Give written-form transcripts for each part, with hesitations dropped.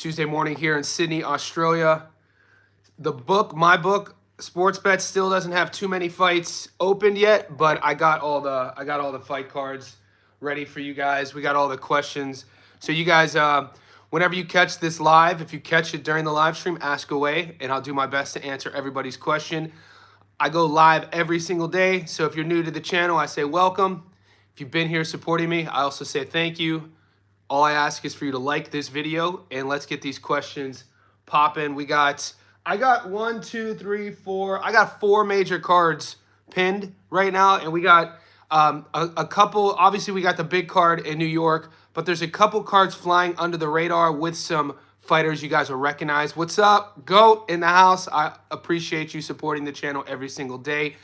Tuesday morning here in Sydney, Australia. My book, Sports Bet, still doesn't have too many fights opened yet, but I got all the fight cards ready for you guys. We got all the questions. So you guys, whenever you catch this live, if you catch it during the live stream, ask away, and I'll do my best to answer everybody's question. I go live every single day, so if you're new to the channel, I say welcome. If you've been here supporting me, I also say thank you. All I ask is for you to like this video, and let's get these questions popping. I got 1, 2, 3, 4. I got 4 major cards pinned right now, and we got a couple. Obviously, we got the big card in New York, but there's a couple cards flying under the radar with some fighters you guys will recognize. What's up, GOAT in the house? I appreciate you supporting the channel every single day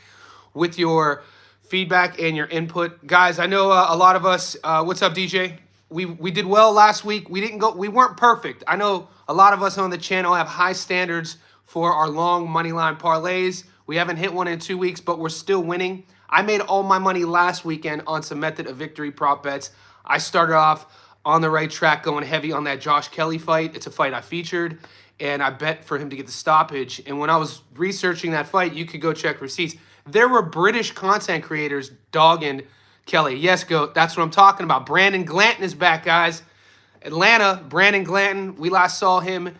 with your feedback and your input. Guys, I know a lot of us, what's up, DJ? We did well last week. We weren't perfect. I know a lot of us on the channel have high standards for our long money line parlays. We haven't hit one in 2 weeks, but we're still winning. I made all my money last weekend on some method of victory prop bets. I started off on the right track, going heavy on that Josh Kelly fight. It's a fight I featured, and I bet for him to get the stoppage. And when I was researching that fight, you could go check receipts. There were British content creators dogging Kelly. Yes, GOAT, that's what I'm talking about. Brandon Glanton is back, guys. Atlanta, Brandon Glanton. We last saw him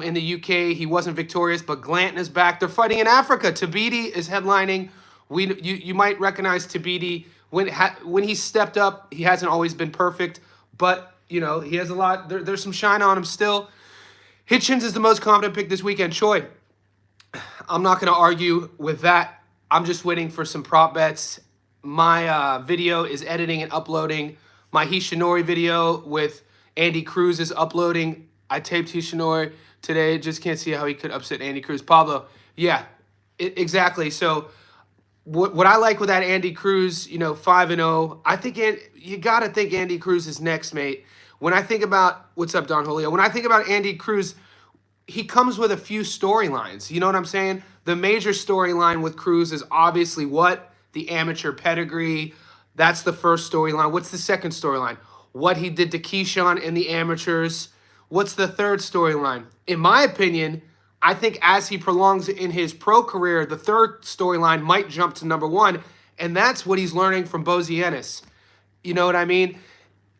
in the UK. He wasn't victorious, but Glanton is back. They're fighting in Africa. Tabiti is headlining. You might recognize Tabiti. When he stepped up, he hasn't always been perfect, but you know, he has a lot. There's some shine on him still. Hitchens is the most confident pick this weekend. Choi, I'm not going to argue with that. I'm just waiting for some prop bets. My video is editing and uploading. My Hironori video with Andy Cruz is uploading. I taped Hironori today. Just can't see how he could upset Andy Cruz. Pablo, yeah, exactly. So what I like with that Andy Cruz, 5-0, I think you got to think Andy Cruz is next, mate. When I think about, what's up, Don Julio? When I think about Andy Cruz, he comes with a few storylines. You know what I'm saying? The major storyline with Cruz is obviously what? The amateur pedigree. That's the first storyline. What's the second storyline? What he did to Keyshawn in the amateurs. What's the third storyline? In my opinion, I think as he prolongs in his pro career, the third storyline might jump to number 1, and that's what he's learning from Bozy Ennis. You know what I mean?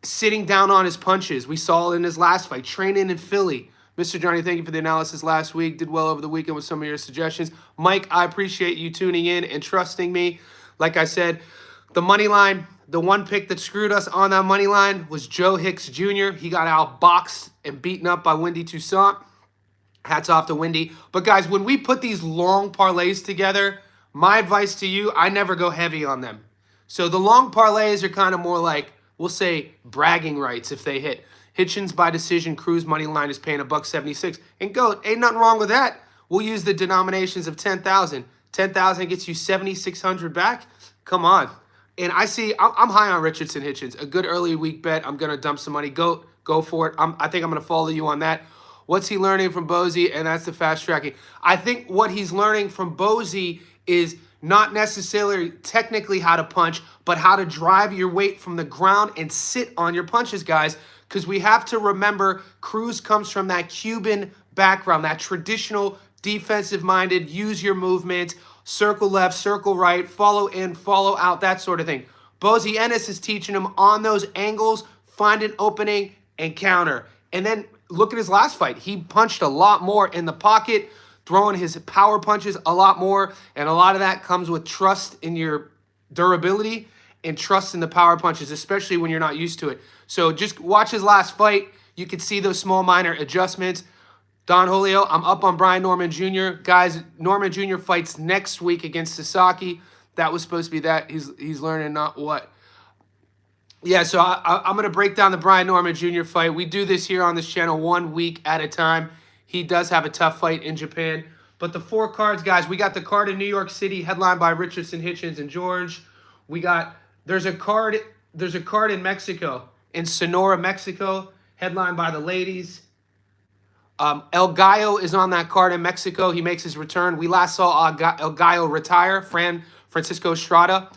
Sitting down on his punches. We saw it in his last fight, training in Philly. Mr. Johnny, thank you for the analysis last week. Did well over the weekend with some of your suggestions. Mike, I appreciate you tuning in and trusting me. Like I said, the money line, the one pick that screwed us on that money line was Joe Hicks Jr. He got outboxed and beaten up by Wendy Toussaint. Hats off to Wendy. But guys, when we put these long parlays together, my advice to you, I never go heavy on them. So the long parlays are kind of more like, we'll say, bragging rights if they hit. Hitchens by decision, Cruz money line is paying $1.76. And GOAT, ain't nothing wrong with that. We'll use the denominations of 10,000. 10,000 gets you 7,600 back. Come on. And I'm high on Richardson Hitchens. A good early week bet. I'm going to dump some money. Go for it. I think I'm going to follow you on that. What's he learning from Bozy? And that's the fast tracking. I think what he's learning from Bozy is not necessarily technically how to punch, but how to drive your weight from the ground and sit on your punches, guys. Because we have to remember Cruz comes from that Cuban background, that traditional defensive-minded, use your movement, circle left, circle right, follow in, follow out, that sort of thing. Bozy Ennis is teaching him on those angles, find an opening, and counter. And then look at his last fight. He punched a lot more in the pocket, throwing his power punches a lot more, and a lot of that comes with trust in your durability and trust in the power punches, especially when you're not used to it. So just watch his last fight. You can see those small minor adjustments. Don Julio, I'm up on Brian Norman Jr. Guys, Norman Jr. fights next week against Sasaki. That was supposed to be that. He's learning not what. Yeah, so I'm going to break down the Brian Norman Jr. fight. We do this here on this channel 1 week at a time. He does have a tough fight in Japan. But the 4 cards, guys, we got the card in New York City, headlined by Richardson, Hitchens, and George. There's a card in Mexico, in Sonora, Mexico, headlined by the ladies. El Gallo is on that card in Mexico. He makes his return. We last saw El Gallo retire, Francisco Estrada.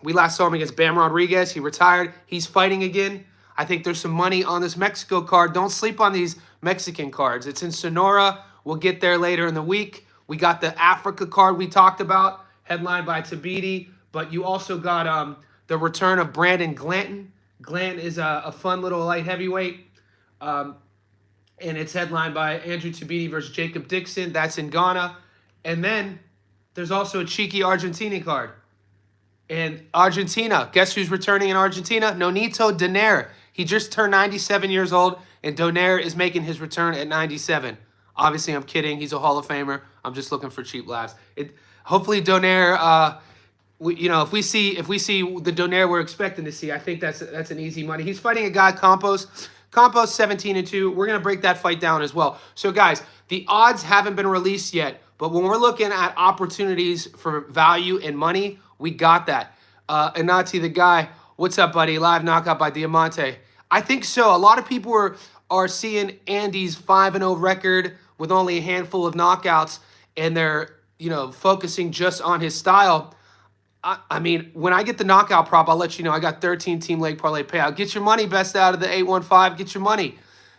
We last saw him against Bam Rodriguez. He retired. He's fighting again. I think there's some money on this Mexico card. Don't sleep on these Mexican cards. It's in Sonora. We'll get there later in the week. We got the Africa card we talked about, headlined by Tabiti. But you also got the return of Brandon Glanton. Glant is a fun little light heavyweight. And it's headlined by Andrew Tabiti versus Jacob Dixon. That's in Ghana. And then there's also a cheeky Argentina card. And Argentina, guess who's returning in Argentina? Nonito Donaire. He just turned 97 years old, and Donaire is making his return at 97. Obviously, I'm kidding. He's a Hall of Famer. I'm just looking for cheap laughs. Hopefully, Donaire. If we see the Donaire we're expecting to see, I think that's an easy money. He's fighting a guy Campos. Campos 17-2. We're gonna break that fight down as well. So, guys, the odds haven't been released yet, but when we're looking at opportunities for value and money, we got that. Anati, the guy, what's up, buddy? Live knockout by Diamante. I think so. A lot of people are seeing Andy's 5-0 record with only a handful of knockouts, and they're focusing just on his style. I mean, when I get the knockout prop, I'll let you know. I got 13 team leg parlay payout. Get your money best out of the 815. Get your money.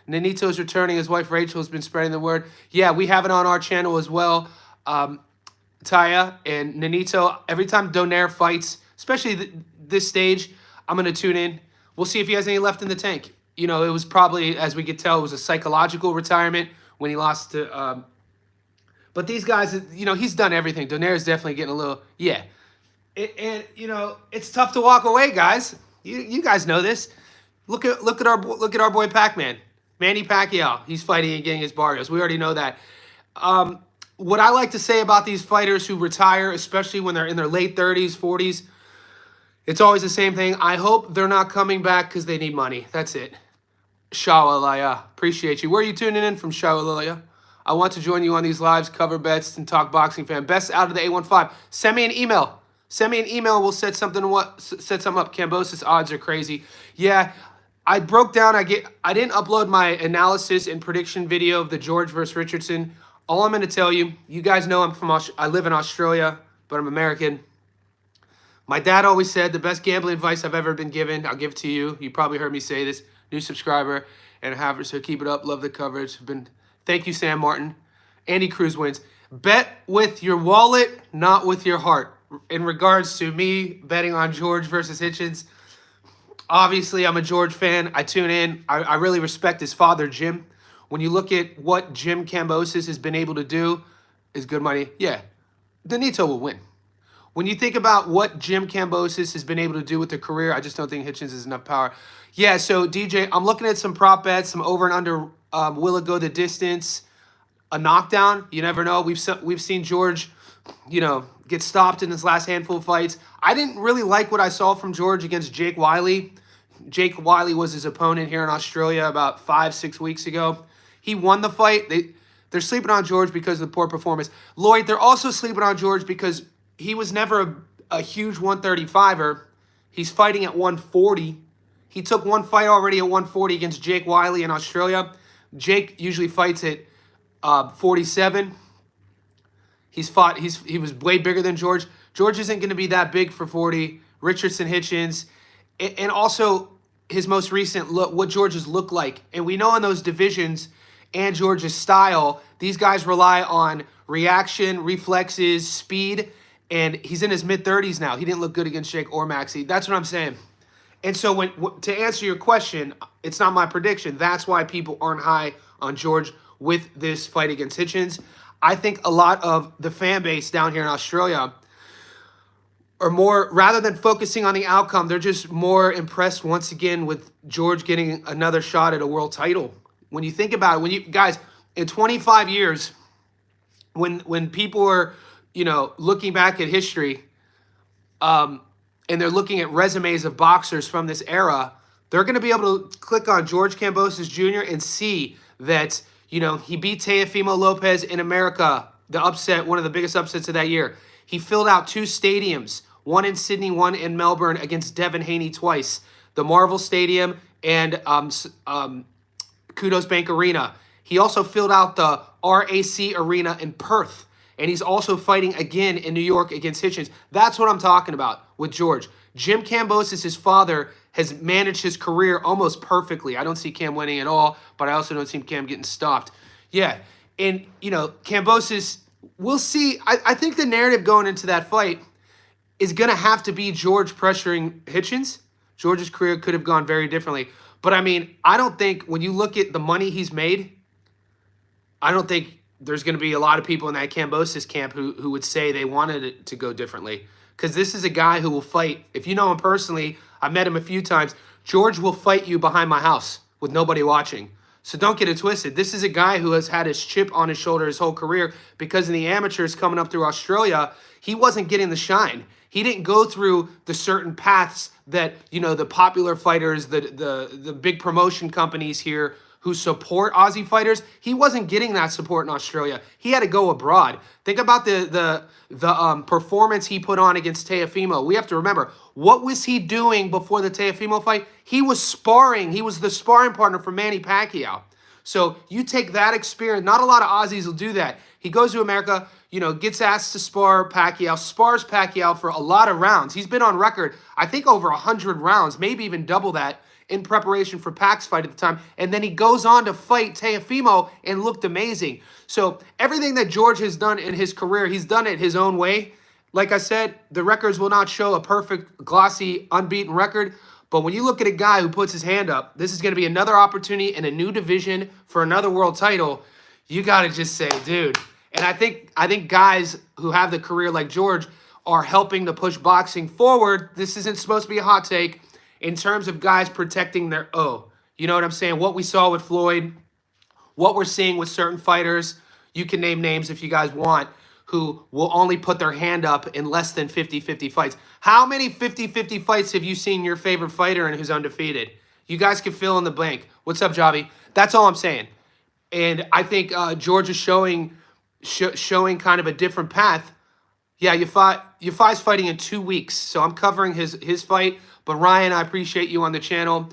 Nanito's returning. His wife Rachel has been spreading the word. Yeah, we have it on our channel as well. Taya and Nanito, every time Donaire fights, especially this stage, I'm going to tune in. We'll see if he has any left in the tank. It was probably, as we could tell, it was a psychological retirement when he lost to... but these guys, he's done everything. Donaire is definitely getting a little... Yeah. It's tough to walk away, guys. You guys know this. Look at our boy Pac-Man. Manny Pacquiao. He's fighting and getting his Barrios. We already know that. What I like to say about these fighters who retire, especially when they're in their late 30s, 40s, it's always the same thing. I hope they're not coming back because they need money. That's it. Shawalaya. Appreciate you. Where are you tuning in from, Shawalaya? I want to join you on these lives, cover bets, and talk boxing, fan. Best out of the 815. Send me an email. We'll set something up. Cambosis odds are crazy. Yeah, I broke down. I didn't upload my analysis and prediction video of the George versus Richardson. All I'm going to tell you, you guys know I live in Australia, but I'm American. My dad always said the best gambling advice I've ever been given, I'll give to you. You probably heard me say this. New subscriber and a haver, so keep it up. Love the coverage. Thank you, Sam Martin. Andy Cruz wins. Bet with your wallet, not with your heart. In regards to me betting on George versus Hitchens, obviously I'm a George fan. I tune in. I really respect his father, Jim. When you look at what Jim Cambosis has been able to do, is good money. Yeah, Donito will win. When you think about what Jim Cambosis has been able to do with their career, I just don't think Hitchens has enough power. Yeah, so DJ, I'm looking at some prop bets, some over and under. Will it go the distance? A knockdown? You never know. We've seen George, get stopped in his last handful of fights. I didn't really like what I saw from George against Jake Wiley. Jake Wiley was his opponent here in Australia about 5-6 weeks ago. He won the fight. They're sleeping on George because of the poor performance. Lloyd, they're also sleeping on George because he was never a huge 135er. He's fighting at 140. He took one fight already at 140 against Jake Wiley in Australia. Jake usually fights at 47. He was way bigger than George. George isn't going to be that big for 40. Richardson, Hitchens, and also his most recent look, what George's look like. And we know in those divisions and George's style, these guys rely on reaction, reflexes, speed, and he's in his mid-30s now. He didn't look good against Jake or Maxey. That's what I'm saying. And so to answer your question, it's not my prediction. That's why people aren't high on George with this fight against Hitchens. I think a lot of the fan base down here in Australia are more, rather than focusing on the outcome, they're just more impressed once again with George getting another shot at a world title. When you think about it, guys, in 25 years, when people are, looking back at history, and they're looking at resumes of boxers from this era, they're going to be able to click on George Cambosis Jr. and see that, he beat Teofimo Lopez in America, one of the biggest upsets of that year. He filled out 2 stadiums, one in Sydney, one in Melbourne, against Devin Haney twice. The Marvel Stadium and Kudos Bank Arena. He also filled out the RAC Arena in Perth. And he's also fighting again in New York against Hitchens. That's what I'm talking about with George. Jim Cambosis, his father, has managed his career almost perfectly. I don't see Cam winning at all, but I also don't see Cam getting stopped. Yeah, and, Kambosos, we'll see. I think the narrative going into that fight is going to have to be George pressuring Hitchens. George's career could have gone very differently. But, I mean, I don't think when you look at the money he's made, I don't think there's going to be a lot of people in that Kambosos camp who would say they wanted it to go differently. Because this is a guy who will fight. If you know him personally, I've met him a few times. George will fight you behind my house with nobody watching. So don't get it twisted. This is a guy who has had his chip on his shoulder his whole career because in the amateurs coming up through Australia, he wasn't getting the shine. He didn't go through the certain paths that, the popular fighters, the big promotion companies here who support Aussie fighters. He wasn't getting that support in Australia. He had to go abroad. Think about the performance he put on against Teofimo. We have to remember, what was he doing before the Teofimo fight? He was sparring. He was the sparring partner for Manny Pacquiao. So you take that experience. Not a lot of Aussies will do that. He goes to America, gets asked to spar Pacquiao, spars Pacquiao for a lot of rounds. He's been on record, I think, over 100 rounds, maybe even double that, in preparation for Pac's fight at the time. And then he goes on to fight Teofimo and looked amazing. So everything that George has done in his career, he's done it his own way. Like I said, the records will not show a perfect, glossy, unbeaten record. But when you look at a guy who puts his hand up, this is going to be another opportunity in a new division for another world title. You got to just say, dude. And I think guys who have the career like George are helping to push boxing forward. This isn't supposed to be a hot take. In terms of guys protecting their O. You know what I'm saying? What we saw with Floyd, what we're seeing with certain fighters, you can name names if you guys want, who will only put their hand up in less than 50-50 fights. How many 50-50 fights have you seen your favorite fighter and who's undefeated? You guys can fill in the blank. What's up, Javi? That's all I'm saying. And I think George is showing kind of a different path. Yeah, Yafai's fighting in 2 weeks, so I'm covering his fight. But Ryan, I appreciate you on the channel.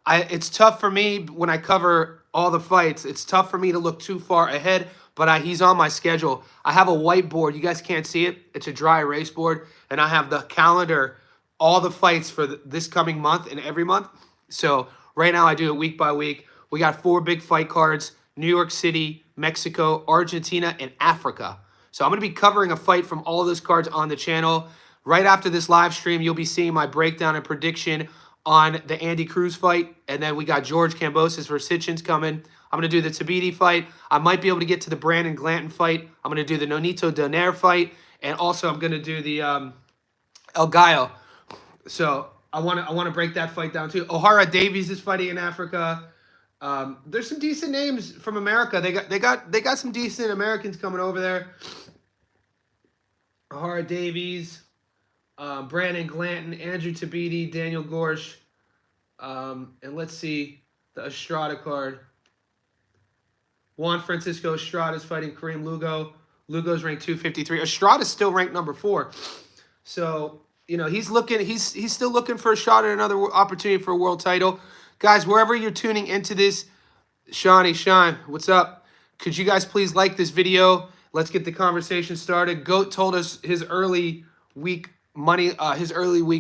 It's tough for me when I cover all the fights. It's tough for me to look too far ahead, but he's on my schedule. I have a whiteboard. You guys can't see it. It's a dry erase board, and I have the calendar, all the fights for this coming month and every month. So right now I do it week by week. We got 4 big fight cards: New York City, Mexico, Argentina, and Africa. So I'm going to be covering a fight from all of those cards on the channel. Right after this live stream, you'll be seeing my breakdown and prediction on the Andy Cruz fight. And then we got George Kambosos versus Hitchens coming. I'm going to do the Tabiti fight. I might be able to get to the Brandon Glanton fight. I'm going to do the Nonito Donaire fight. And also I'm going to do the El Gallo. So I want to break that fight down too. O'Hara Davies is fighting in Africa. There's some decent names from America. They got some decent Americans coming over there. O'Hara Davies. Brandon Glanton, Andrew Tabiti, Daniel Gorsh, and let's see the Estrada card. Juan Francisco Estrada is fighting Kareem Lugo. Lugo's ranked 253. Estrada's still ranked number 4. So, he's still looking for a shot at another opportunity for a world title. Guys, wherever you're tuning into this, Sean, what's up? Could you guys please like this video? Let's get the conversation started. Goat told us his early week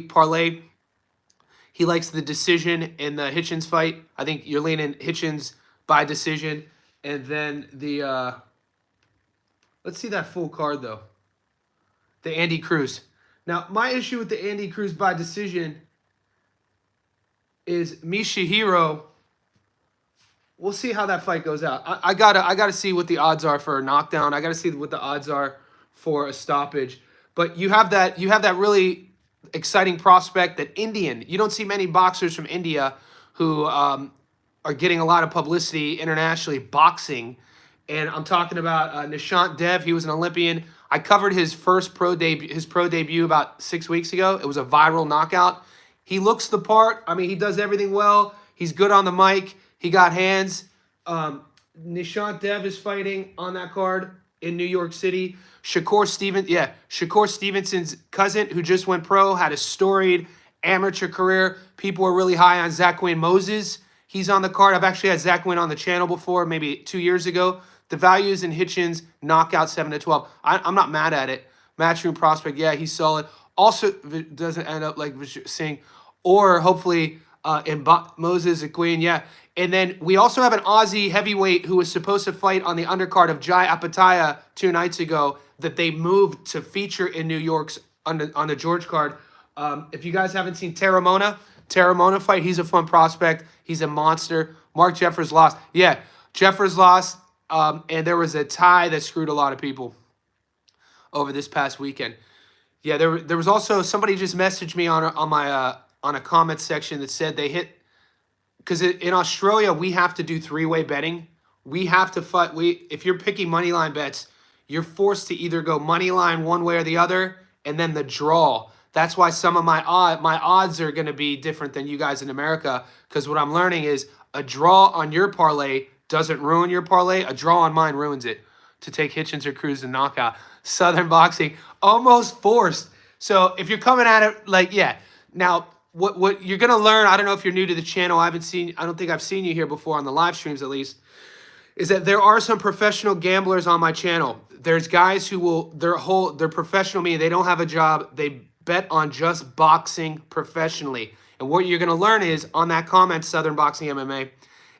parlay. He likes the decision in the Hitchens fight. I think you're leaning Hitchens by decision. And then let's see that full card though. The Andy Cruz. Now, my issue with the Andy Cruz by decision is Mishiro. We'll see how that fight goes out. I gotta see what the odds are for a knockdown. I gotta see what the odds are for a stoppage. But you have that really exciting prospect, that Indian. You don't see many boxers from India who are getting a lot of publicity internationally boxing. And I'm talking about Nishant Dev. He was an Olympian. I covered his pro debut about 6 weeks ago. It was a viral knockout. He looks the part. I mean, he does everything well. He's good on the mic. He got hands. Nishant Dev is fighting on that card in New York City. Shakur Stevenson's cousin, who just went pro, had a storied amateur career. People were really high on Zachwin Moses. He's on the card. I've actually had Zachwin on the channel before, maybe 2 years ago. The values in Hitchens, knockout 7-12. I'm not mad at it. Matchroom prospect, yeah, he's solid. Also, doesn't end up like saying, or hopefully Moses Aquin, yeah. And then we also have an Aussie heavyweight who was supposed to fight on the undercard of Jai Apataya 2 nights ago that they moved to feature in New York's on the George card. If you guys haven't seen Terramona fight, he's a fun prospect. He's a monster. Mark Jeffers lost. Yeah, Jeffers lost, and there was a tie that screwed a lot of people over this past weekend. Yeah, there was also somebody just messaged me on my on a comment section that said they hit, because in Australia we have to do three-way betting. We have to fight. If you're picking money line bets, you're forced to either go money line one way or the other, and then the draw. That's why some of my odds are going to be different than you guys in America, because what I'm learning is a draw on your parlay doesn't ruin your parlay. A draw on mine ruins it. To take Hitchens or Cruz and knockout. Southern boxing, almost forced. So if you're coming at it like, yeah. Now, what you're going to learn, I don't know if you're new to the channel, I don't think I've seen you here before on the live streams at least, is that there are some professional gamblers on my channel. There's guys who will, they're professional, meaning they don't have a job. They bet on just boxing professionally. And what you're going to learn is, on that comment, Southern Boxing MMA,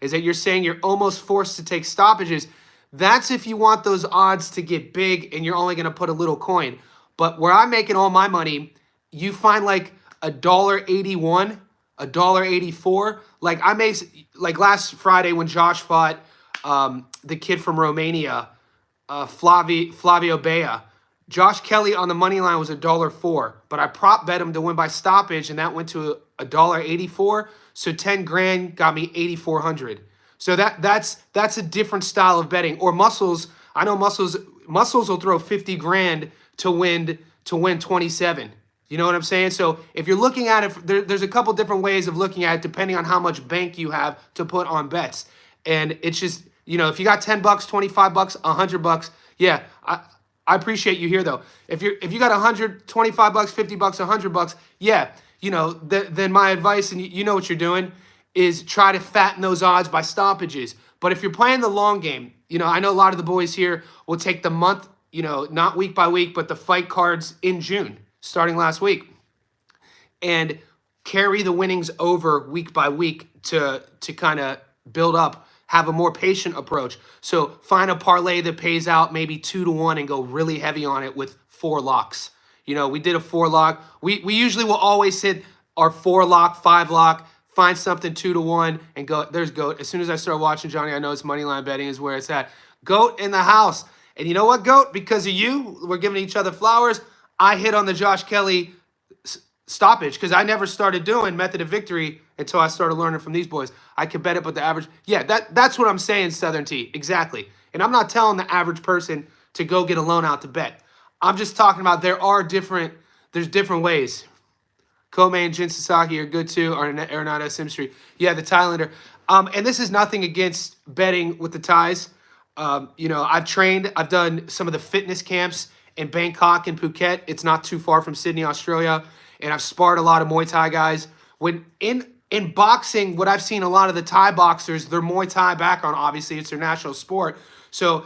is that you're saying you're almost forced to take stoppages. That's if you want those odds to get big and you're only going to put a little coin. But where I'm making all my money, you find like $1.81, $1.84. Like I made, like last Friday when Josh fought the kid from Romania, Flavio Bea. Josh Kelly on the money line was $1.04, but I prop bet him to win by stoppage, and that went to $1.84. So 10 grand got me 8,400. So that's a different style of betting. Or Muscles, I know Muscles will throw 50 grand to win 27. You know what I'm saying? So if you're looking at it, there's a couple different ways of looking at it depending on how much bank you have to put on bets. And it's just, you know, if you got 10 bucks, 25 bucks, 100 bucks, yeah, I appreciate you here though. If you got 100, 25 bucks, 50 bucks, 100 bucks, yeah, you know, then my advice, and you know what you're doing, is try to fatten those odds by stoppages. But if you're playing the long game, you know, I know a lot of the boys here will take the month, you know, not week by week, but the fight cards in June, starting last week, and carry the winnings over week by week to kind of build up, have a more patient approach. So find a parlay that pays out maybe 2-1 and go really heavy on it with 4 locks. You know, we did a 4 lock. We usually will always hit our 4 lock, 5 lock, find something 2-1 and go. There's GOAT. As soon as I start watching Johnny, I know it's money line betting is where it's at. GOAT in the house. And you know what, GOAT? Because of you, we're giving each other flowers. I hit on the Josh Kelly stoppage because I never started doing method of victory until I started learning from these boys. I could bet it, but the average, yeah, that's what I'm saying, Southern T, exactly. And I'm not telling the average person to go get a loan out to bet. I'm just talking about there's different ways. Komei and Jin Sasaki are good too, or Arenado Simstreet. Yeah, the Thailander. And this is nothing against betting with the Thais. You know, I've done some of the fitness camps in Bangkok and Phuket. It's not too far from Sydney, Australia. And I've sparred a lot of Muay Thai guys. When in boxing, what I've seen a lot of the Thai boxers, their Muay Thai background, obviously it's their national sport. So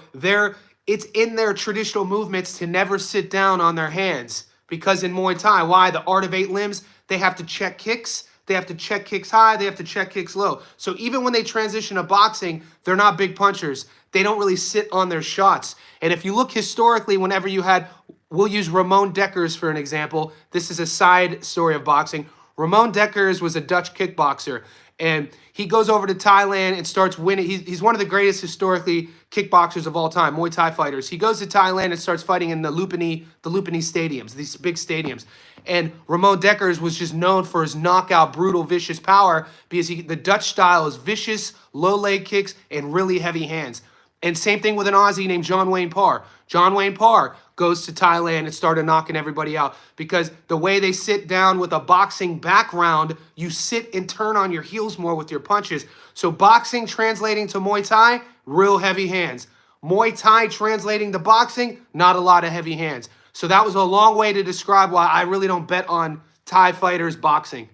it's in their traditional movements to never sit down on their hands. Because in Muay Thai, why? The art of 8 limbs, they have to check kicks. They have to check kicks high. They have to check kicks low. So even when they transition to boxing, they're not big punchers. They don't really sit on their shots. And if you look historically, whenever you had, we'll use Ramon Dekkers for an example. This is a side story of boxing. Ramon Dekkers was a Dutch kickboxer, and he goes over to Thailand and starts winning. He's one of the greatest historically kickboxers of all time, Muay Thai fighters. He goes to Thailand and starts fighting in the Lumpini stadiums, these big stadiums. And Ramon Dekkers was just known for his knockout, brutal, vicious power because the Dutch style is vicious, low leg kicks, and really heavy hands. And same thing with an Aussie named John Wayne Parr. John Wayne Parr goes to Thailand and started knocking everybody out because the way they sit down with a boxing background, you sit and turn on your heels more with your punches. So boxing translating to Muay Thai, real heavy hands. Muay Thai translating to boxing, not a lot of heavy hands. So that was a long way to describe why I really don't bet on Thai fighters boxing.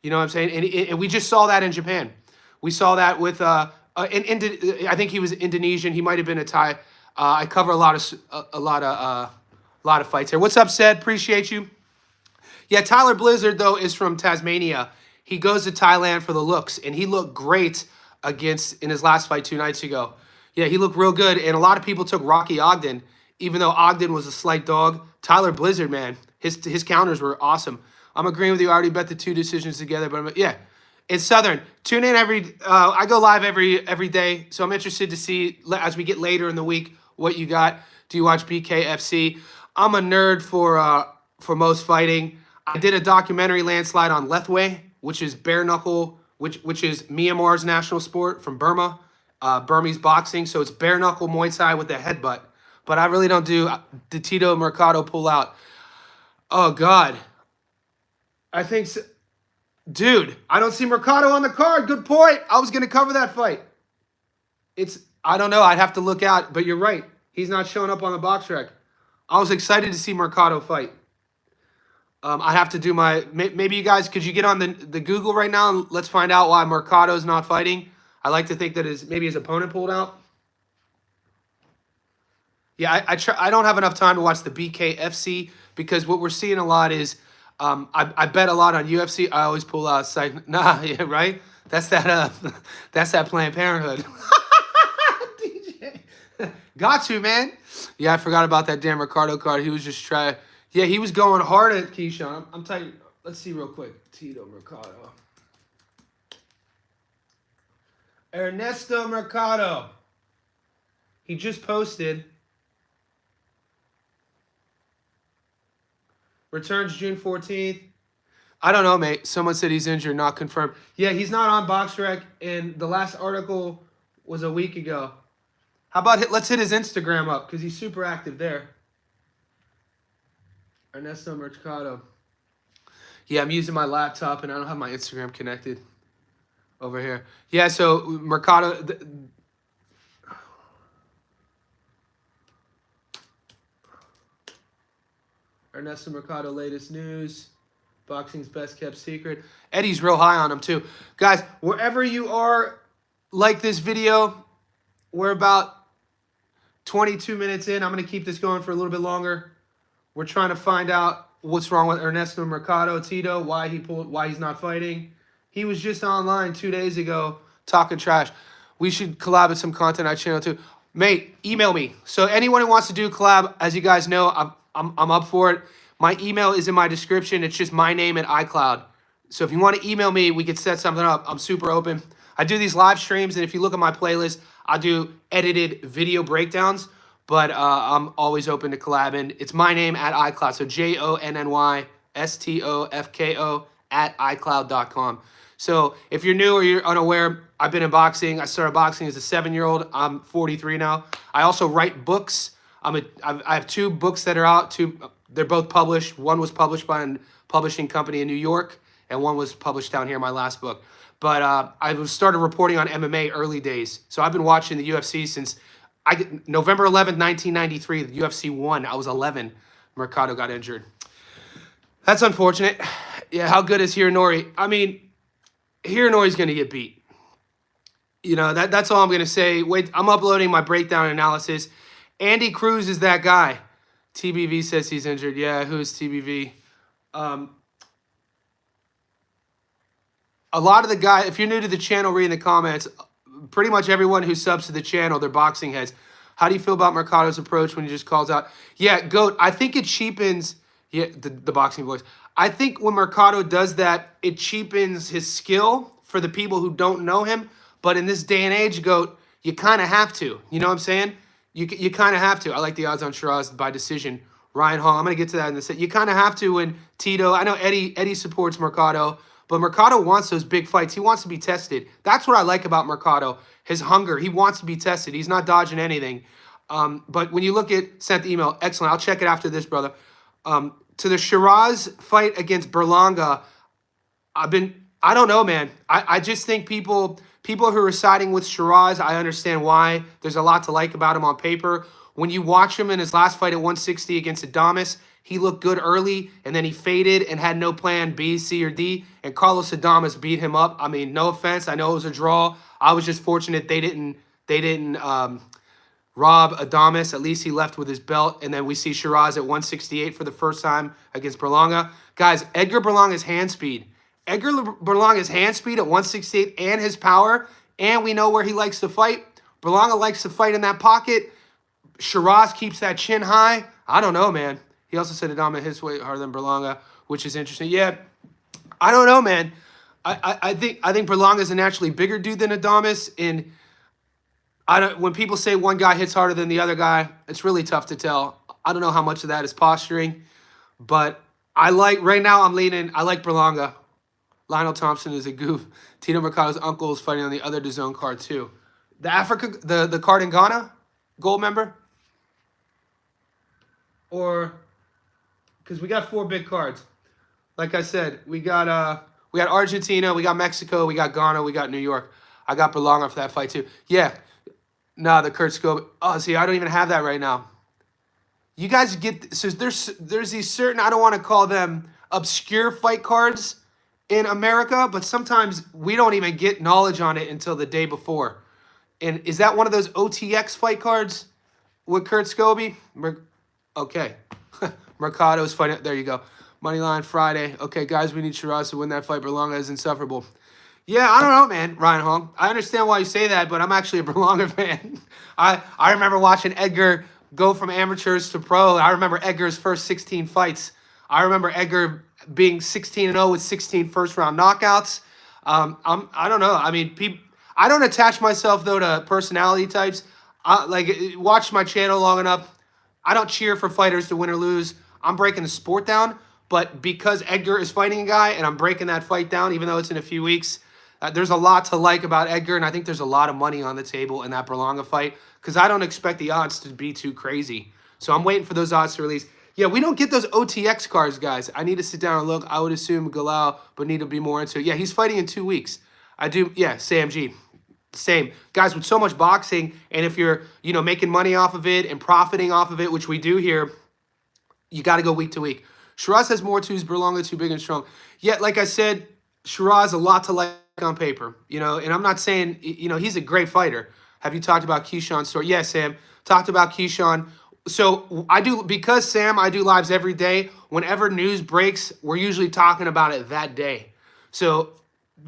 You know what I'm saying? And we just saw that in Japan. We saw that with I think he was Indonesian. He might have been a Thai. I cover a lot of fights here. What's up, Sed? Appreciate you. Yeah, Tyler Blizzard though is from Tasmania. he goes to Thailand for the looks, and he looked great in his last fight 2 nights ago. Yeah, he looked real good, and a lot of people took Rocky Ogden, even though Ogden was a slight dog. Tyler Blizzard, man, his counters were awesome. I'm agreeing with you. I already bet the 2 decisions together, but yeah, it's Southern. Tune in I go live every day, so I'm interested to see as we get later in the week what you got. Do you watch BKFC? I'm a nerd for most fighting. I did a documentary landslide on Lethwei, which is bare knuckle, which is Myanmar's national sport from Burma, Burmese boxing. So it's bare knuckle Muay Thai with the headbutt. But I really don't do the Tito Mercado pull out. Oh God, I think so. Dude, I don't see Mercado on the card. Good point. I was gonna cover that fight. I don't know. I'd have to look out, but you're right. He's not showing up on the box rec. I was excited to see Mercado fight. I have to do maybe you guys, could you get on the Google right now and let's find out why Mercado's not fighting? I like to think that maybe his opponent pulled out. Yeah, I don't have enough time to watch the BKFC because what we're seeing a lot is I bet a lot on UFC. I always pull out nah, yeah, right? That's that Planned Parenthood. DJ. Got to, man. Yeah, I forgot about that damn Ricardo card. He was just trying. Yeah, he was going hard at Keyshawn. I'm telling you. Let's see real quick. Tito Mercado. Ernesto Mercado. He just posted. Returns June 14th. I don't know, mate. Someone said he's injured, not confirmed. Yeah, he's not on BoxRec, and the last article was a week ago. How about let's hit his Instagram up because he's super active there. Ernesto Mercado. Yeah, I'm using my laptop and I don't have my Instagram connected over here. Yeah, so Mercado. Ernesto Mercado, latest news. Boxing's best kept secret. Eddie's real high on him too. Guys, wherever you are, like this video. We're about 22 minutes in. I'm going to keep this going for a little bit longer. We're trying to find out what's wrong with Ernesto Mercado, Tito, why he's not fighting. He was just online 2 days ago talking trash. We should collab with some content on our channel too. Mate, email me. So anyone who wants to do a collab, as you guys know, I'm up for it. My email is in my description. It's just my name at iCloud. So if you want to email me, we could set something up. I'm super open. I do these live streams, and if you look at my playlist, I do edited video breakdowns. But I'm always open to collabing. It's my name at iCloud. So JONNYSTOFKO at iCloud.com. So if you're new or you're unaware, I've been in boxing. I started boxing as a 7-year-old. I'm 43 now. I also write books. I have 2 books that are out. They're both published. One was published by a publishing company in New York, and one was published down here, my last book. But I started reporting on MMA early days. So I've been watching the UFC since November 11th, 1993, the UFC won. I was 11. Mercado got injured. That's unfortunate. Yeah, how good is Hironori? I mean, Hironori's going to get beat. You know, that's all I'm going to say. Wait, I'm uploading my breakdown analysis. Andy Cruz is that guy. TBV says he's injured. Yeah, who's TBV? A lot of the guys, if you're new to the channel, read in the comments. Pretty much everyone who subs to the channel, they're boxing heads. How do you feel about Mercado's approach when he just calls out? Yeah, GOAT, I think it cheapens the boxing voice. I think when Mercado does that, it cheapens his skill for the people who don't know him. But in this day and age, GOAT, you kind of have to. You know what I'm saying? You kind of have to. I like the odds on Shiraz by decision. Ryan Hall, I'm going to get to that in a second. You kind of have to when Tito, I know Eddie supports Mercado, but Mercado wants those big fights. He wants to be tested. That's what I like about Mercado, his hunger. He wants to be tested. He's not dodging anything. But when you look at, sent the email, excellent. I'll check it after this, brother. To the Shiraz fight against Berlanga, I don't know, man. I just think people who are siding with Shiraz, I understand why. There's a lot to like about him on paper. When you watch him in his last fight at 160 against Adames, he looked good early, and then he faded and had no plan B, C, or D, and Carlos Adames beat him up. I mean, no offense. I know it was a draw. I was just fortunate they didn't rob Adames. At least he left with his belt, and then we see Shiraz at 168 for the first time against Berlanga. Guys, Edgar Berlanga's hand speed Edgar Berlanga's hand speed at 168 and his power, and we know where he likes to fight. Berlanga likes to fight in that pocket. Shiraz keeps that chin high. I don't know, man. He also said Adama hits way harder than Berlanga, which is interesting. Yeah, I don't know, man. I think Berlanga is a naturally bigger dude than Adamas. And when people say one guy hits harder than the other guy, it's really tough to tell. I don't know how much of that is posturing, but I like Berlanga. Lionel Thompson is a goof. Tito Mercado's uncle is fighting on the other DAZN card too. The card in Ghana, gold member, or because we got 4 big cards. Like I said, we got Argentina, we got Mexico, we got Ghana, we got New York. I got Berlanga for that fight too. Yeah, no, the Kurt Scope. Oh, see, I don't even have that right now. You guys get so there's these certain, I don't want to call them obscure fight cards in America, but sometimes we don't even get knowledge on it until the day before. And is that one of those OTX fight cards with Kurt Scobie? Okay. Mercado's fighting. There you go. Moneyline Friday. Okay, guys, we need Shiraz to win that fight. Berlanga is insufferable. Yeah, I don't know, man, Ryan Hong. I understand why you say that, but I'm actually a Berlanga fan. I remember watching Edgar go from amateurs to pro. I remember Edgar's first 16 fights. I remember Edgar being 16-0 with 16 first-round knockouts. I don't know. I mean, I don't attach myself, though, to personality types. Watch my channel long enough. I don't cheer for fighters to win or lose. I'm breaking the sport down. But because Edgar is fighting a guy and I'm breaking that fight down, even though it's in a few weeks, there's a lot to like about Edgar. And I think there's a lot of money on the table in that Berlanga fight because I don't expect the odds to be too crazy. So I'm waiting for those odds to release. Yeah, we don't get those OTX cards, guys. I need to sit down and look. I would assume Galal, but need to be more into it. Yeah, he's fighting in 2 weeks. I do. Yeah, Sam G. Same. Guys, with so much boxing, and if you're, making money off of it and profiting off of it, which we do here, you got to go week to week. Shiraz has more twos, Berlanga too big and strong. Yeah, like I said, Shiraz a lot to like on paper, and I'm not saying, he's a great fighter. Have you talked about Keyshawn's story? Yes, Sam. Talked about Keyshawn. So I do, because Sam, I do lives every day. Whenever news breaks, we're usually talking about it that day. So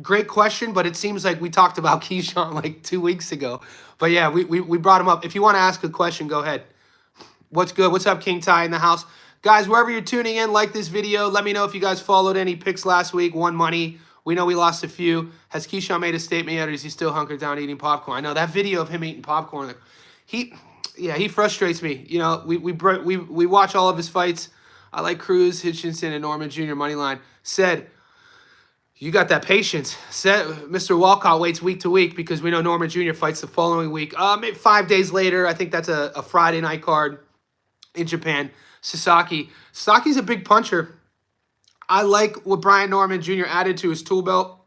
great question, but it seems like we talked about Keyshawn like 2 weeks ago. But yeah, we brought him up. If you want to ask a question, go ahead. What's good? What's up, King Ty in the house? Guys, wherever you're tuning in, like this video. Let me know if you guys followed any picks last week, won money. We know we lost a few. Has Keyshawn made a statement yet, or is he still hunkered down eating popcorn? I know that video of him eating popcorn, he frustrates me. We watch all of his fights. I like Cruz, Hitchinson, and Norman Jr. Moneyline. Said, you got that patience. Said Mr. Walcott waits week to week because we know Norman Jr. fights the following week. Maybe 5 days later. I think that's a Friday night card in Japan. Sasaki's a big puncher. I like what Brian Norman Jr. added to his tool belt.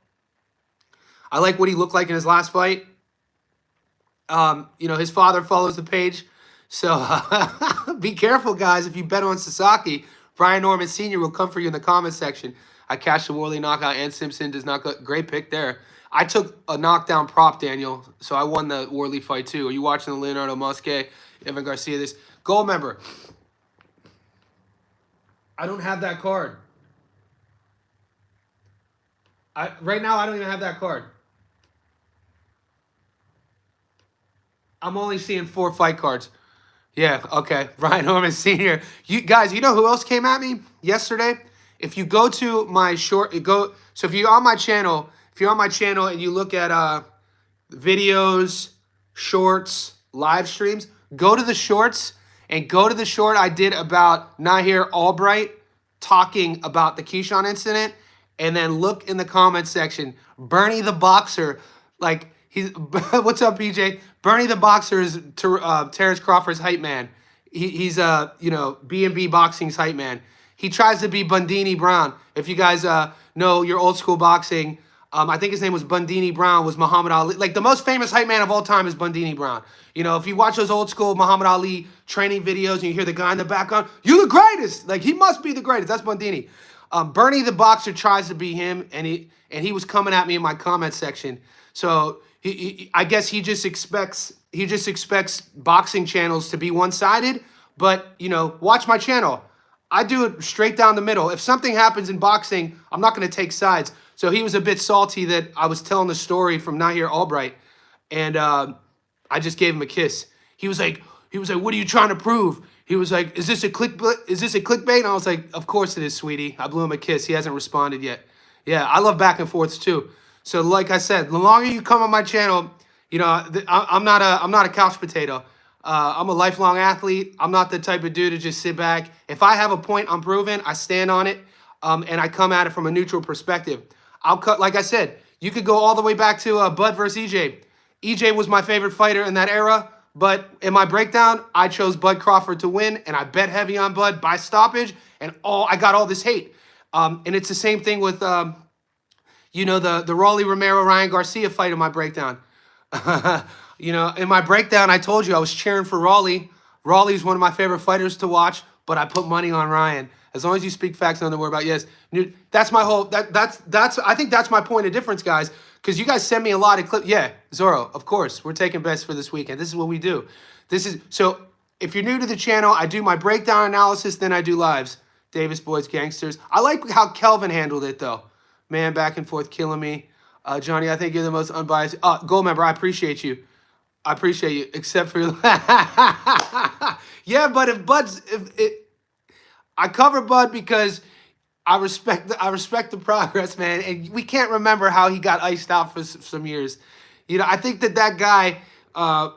I like what he looked like in his last fight. His father follows the page. So be careful, guys. If you bet on Sasaki, Brian Norman Sr. will come for you in the comment section. I cashed the Worley knockout and Simpson does not go. Great pick there. I took a knockdown prop, Daniel. So I won the Worley fight too. Are you watching the Leonardo Mosque, Evan Garcia, this? Gold member. I don't have that card. Right now, I don't even have that card. I'm only seeing 4 fight cards. Yeah, okay. Ryan Norman Sr. You guys, you know who else came at me yesterday? If you go to my so if you're on my channel, and you look at videos, shorts, live streams, go to the shorts and go to the short I did about Nahir Albright talking about the Keyshawn incident, and then look in the comment section. Bernie the Boxer, he's what's up, PJ? Bernie the Boxer is Terrence Crawford's hype man. He's B&B Boxing's hype man. He tries to be Bundini Brown. If you guys know your old school boxing, I think his name was Bundini Brown, was Muhammad Ali. Like, the most famous hype man of all time is Bundini Brown. If you watch those old school Muhammad Ali training videos and you hear the guy in the background, you're the greatest. Like, he must be the greatest. That's Bundini. Bernie the Boxer tries to be him, and he was coming at me in my comment section. So I guess he just expects boxing channels to be one-sided. But watch my channel. I do it straight down the middle. If something happens in boxing, I'm not going to take sides. So he was a bit salty that I was telling the story from Nahir Albright, and I just gave him a kiss. He was like, what are you trying to prove? He was like, is this a clickbait? Is this a clickbait? And I was like, of course it is, sweetie. I blew him a kiss. He hasn't responded yet. Yeah, I love back and forths too. So like I said, the longer you come on my channel, you know, I'm not a couch potato. I'm a lifelong athlete. I'm not the type of dude to just sit back. If I have a point I'm proving, I stand on it, and I come at it from a neutral perspective. I'll cut, like I said, you could go all the way back to Bud versus EJ. EJ was my favorite fighter in that era. But in my breakdown, I chose Bud Crawford to win, and I bet heavy on Bud by stoppage, and I got all this hate. And it's the same thing with, you know, the Rolly Romero-Ryan Garcia fight in my breakdown. You know, in my breakdown, I told you I was cheering for Rolly. Rolly's one of my favorite fighters to watch, but I put money on Ryan. As long as you speak facts, nothing to worry about. Yes, that's my whole. I think that's my point of difference, guys. Because you guys send me a lot of clips. Yeah, Zorro, of course. We're taking bets for this weekend. This is what we do. So if you're new to the channel, I do my breakdown analysis, then I do lives. Davis Boys Gangsters. I like how Kelvin handled it, though. Man, back and forth killing me. Johnny, I think you're the most unbiased. Gold member, I appreciate you. I appreciate you, except for yeah, but I cover Bud because I respect the progress, man, and we can't remember how he got iced out for some years. You know, I think that guy, and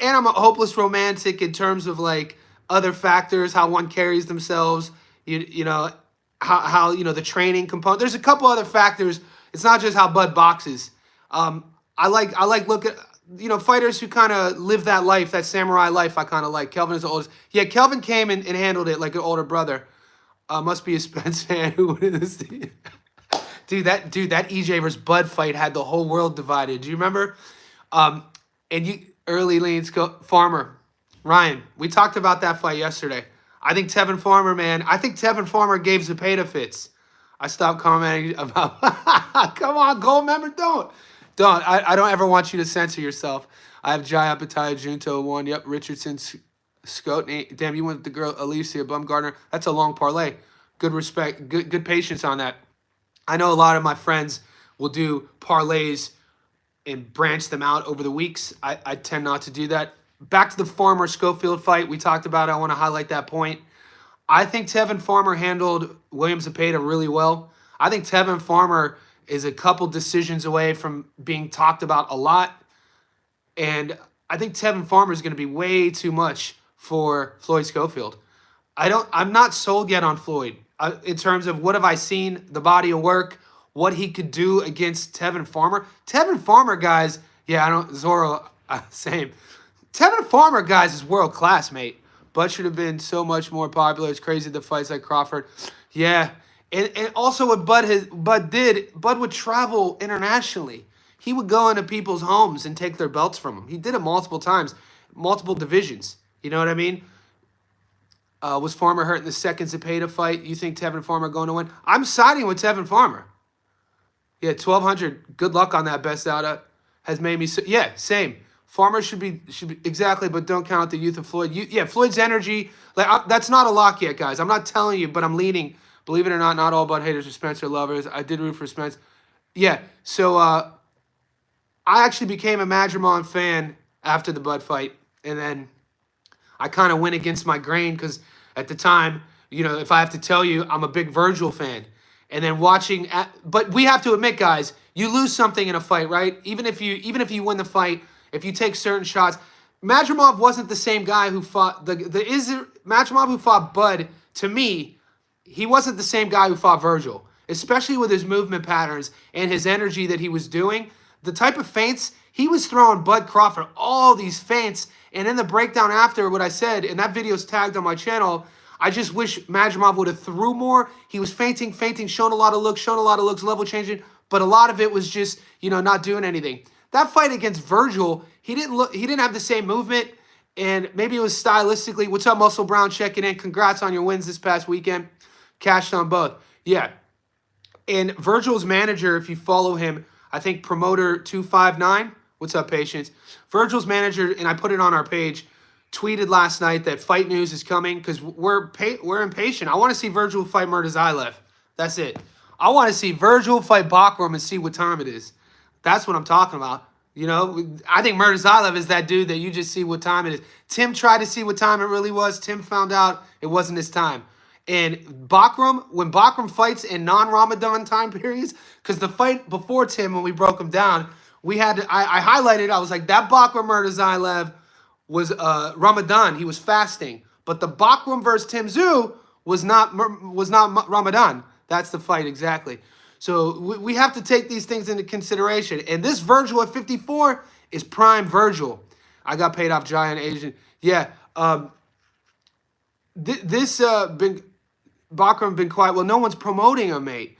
I'm a hopeless romantic in terms of like other factors, how one carries themselves, you know, how you know the training component. There's a couple other factors. It's not just how Bud boxes. I like look at, you know, fighters who kind of live that life, that samurai life. I kind of like. Kelvin is the oldest. Yeah, Kelvin came and handled it like an older brother. Must be a Spence fan who won this. Dude, that EJ versus Bud fight had the whole world divided. Do you remember? And you early leans Farmer, Ryan. We talked about that fight yesterday. I think Tevin Farmer, man. I think Tevin Farmer gave Zepeda fits. I stopped commenting about. Come on, gold member, don't. I don't ever want you to censor yourself. I have Jai Apataya, Junto 1. Yep, Richardson, Scotney. Damn, you went with the girl Alicia Bumgardner. That's a long parlay. Good respect. Good patience on that. I know a lot of my friends will do parlays and branch them out over the weeks. I tend not to do that. Back to the Farmer Schofield fight we talked about. I want to highlight that point. I think Tevin Farmer handled William Zepeda really well. I think Tevin Farmer is a couple decisions away from being talked about a lot. And I think Tevin Farmer is going to be way too much for Floyd Schofield. I'm not sold yet on Floyd in terms of what have I seen, the body of work, what he could do against Tevin Farmer. Tevin Farmer, guys, yeah, Zorro, same. Tevin Farmer, guys, is world class, mate. Bud should have been so much more popular. It's crazy the fights like Crawford. Yeah. And also what Bud did, Bud would travel internationally. He would go into people's homes and take their belts from them. He did it multiple times, multiple divisions. You know what I mean? Was Farmer hurt in the second Zepeda fight? You think Tevin Farmer going to win? I'm siding with Tevin Farmer. Yeah, 1,200. Good luck on that best out. Has made me so. Yeah, same. Farmer should be exactly, but don't count the youth of Floyd. Yeah, Floyd's energy. Like that's not a lock yet, guys. I'm not telling you, but I'm leaning. Believe it or not all Bud haters are Spencer lovers. I did root for Spence. Yeah, so I actually became a Madrimon fan after the Bud fight, and then I kind of went against my grain because at the time, you know, if I have to tell you, I'm a big Virgil fan. And then but we have to admit, guys, you lose something in a fight, right? Even if you win the fight, if you take certain shots, Madrimov wasn't the same guy who fought Madrimov who fought Bud. To me, he wasn't the same guy who fought Virgil, especially with his movement patterns and his energy that he was doing. The type of feints, he was throwing Bud Crawford all these feints. And in the breakdown after what I said, and that video's tagged on my channel, I just wish Madrimov would have threw more. He was feinting, showing a lot of looks, level changing, but a lot of it was just, you know, not doing anything. That fight against Virgil, he didn't have the same movement, and maybe it was stylistically. What's up, Muscle Brown, checking in? Congrats on your wins this past weekend. Cashed on both. Yeah. And Virgil's manager, if you follow him, I think Promoter 259. What's up, Patience? Virgil's manager, and I put it on our page, tweeted last night that fight news is coming because we're impatient. I want to see Virgil fight Murtazaev. That's it. I want to see Virgil fight Bakram and see what time it is. That's what I'm talking about. You know, I think Murtazaev is that dude that you just see what time it is. Tim tried to see what time it really was. Tim found out it wasn't his time. And Bakram, when Bakram fights in non-Ramadan time periods, because the fight before Tim, when we broke him down, we had to, I highlighted, I was like, that Bakram Murtazaev was Ramadan. He was fasting. But the Bakram versus Tim Tszyu was not Ramadan. That's the fight exactly. So we have to take these things into consideration. And this Virgil at 54 is prime Virgil. I got paid off Giant Asian. Yeah. Bakram been quiet. Well, no one's promoting him, mate.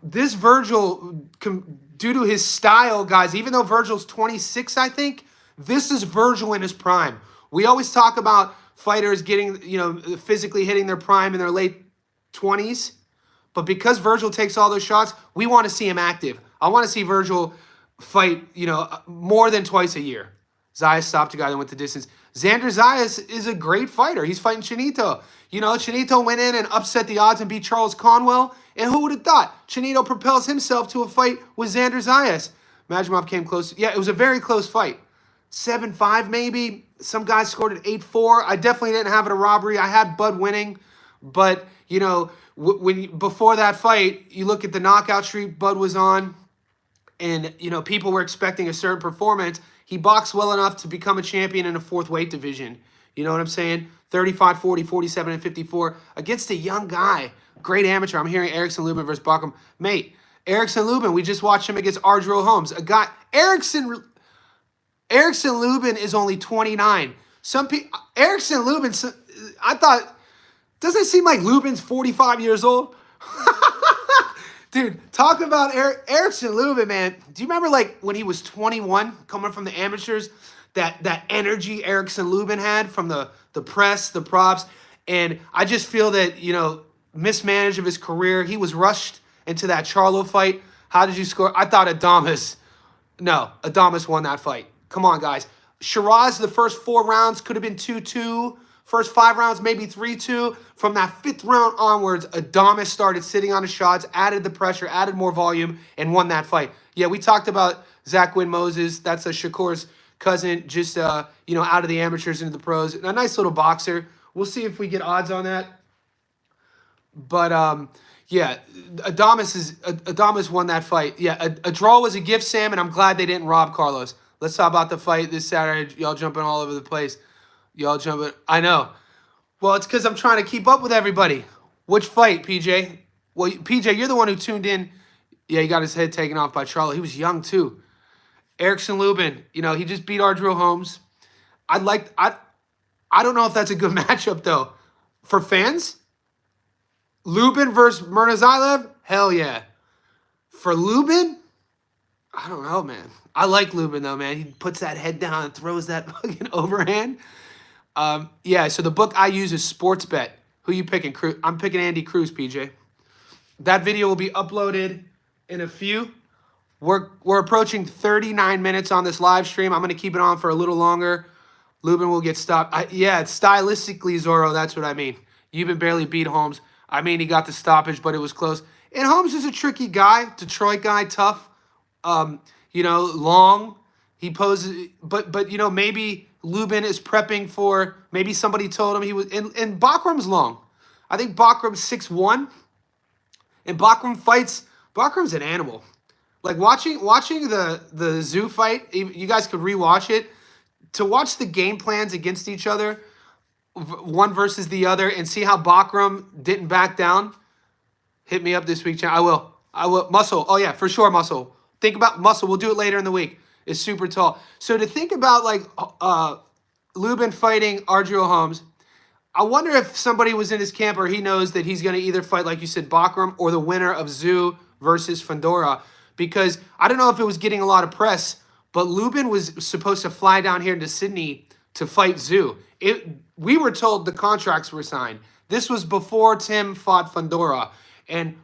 This Virgil, due to his style, guys, even though Virgil's 26, I think, this is Virgil in his prime. We always talk about fighters getting, physically hitting their prime in their late 20s. But because Virgil takes all those shots, we want to see him active. I want to see Virgil fight, more than twice a year. Zayas stopped a guy that went the distance. Xander Zayas is a great fighter. He's fighting Chinito. Chinito went in and upset the odds and beat Charles Conwell. And who would have thought? Chinito propels himself to a fight with Xander Zayas. Majimov came close. Yeah, it was a very close fight. 7-5 maybe. Some guys scored at 8-4. I definitely didn't have it a robbery. I had Bud winning. But, before that fight, you look at the knockout streak Bud was on, and people were expecting a certain performance. He boxed well enough to become a champion in a fourth weight division. You know what I'm saying? 35, 40, 47, and 54 against a young guy, great amateur. I'm hearing Erickson Lubin versus Bakram. Mate, Erickson Lubin, we just watched him against Ardreau Holmes. A guy, Erickson Lubin is only 29. Erickson Lubin, I thought. Doesn't it seem like Lubin's 45 years old? Dude, talk about Erickson Lubin, man. Do you remember when he was 21, coming from the amateurs, that energy Erickson Lubin had from the press, the props? And I just feel that, mismanaged of his career. He was rushed into that Charlo fight. How did you score? I thought Adames won that fight. Come on, guys. Shiraz, the first 4 rounds could have been 2-2. First 5 rounds, maybe 3-2. From that 5th round onwards, Adames started sitting on his shots, added the pressure, added more volume, and won that fight. Yeah, we talked about Zach Wynn Moses. That's Shakur's cousin, just, out of the amateurs into the pros. A nice little boxer. We'll see if we get odds on that. But, yeah, Adames won that fight. Yeah, a draw was a gift, Sam, and I'm glad they didn't rob Carlos. Let's talk about the fight this Saturday. Y'all jumping all over the place. I know. Well, it's because I'm trying to keep up with everybody. Which fight, PJ? Well, PJ, you're the one who tuned in. Yeah, he got his head taken off by Charlo. He was young, too. Erickson Lubin, he just beat Ardreau Holmes. I don't know if that's a good matchup, though. For fans, Lubin versus Murtazaev? Hell yeah. For Lubin? I don't know, man. I like Lubin, though, man. He puts that head down and throws that fucking overhand. Yeah, so the book I use is Sportsbet. Who you picking? Cruz? I'm picking Andy Cruz, PJ. That video will be uploaded in a few. We're approaching 39 minutes on this live stream. I'm going to keep it on for a little longer. Lubin will get stopped. Stylistically, Zorro, that's what I mean. You've barely beat Holmes. I mean, he got the stoppage, but it was close. And Holmes is a tricky guy, Detroit guy, tough, long. He poses, but maybe Lubin is prepping for, maybe somebody told him he was, and Bakram's long. I think Bakram's 6'1", and Bakram fights, Bakram's an animal. Like watching the Tszyu fight, you guys could rewatch it, to watch the game plans against each other, one versus the other, and see how Bakram didn't back down. Hit me up this week, Chan. I will. Muscle. Oh, yeah, for sure, Muscle. Think about Muscle. We'll do it later in the week. It's super tall. So to think about, Lubin fighting Ardreau Holmes, I wonder if somebody was in his camp or he knows that he's going to either fight, like you said, Bakram or the winner of Tszyu versus Fundora. Because I don't know if it was getting a lot of press, but Lubin was supposed to fly down here to Sydney to fight Tszyu. We were told the contracts were signed. This was before Tim fought Fundora. And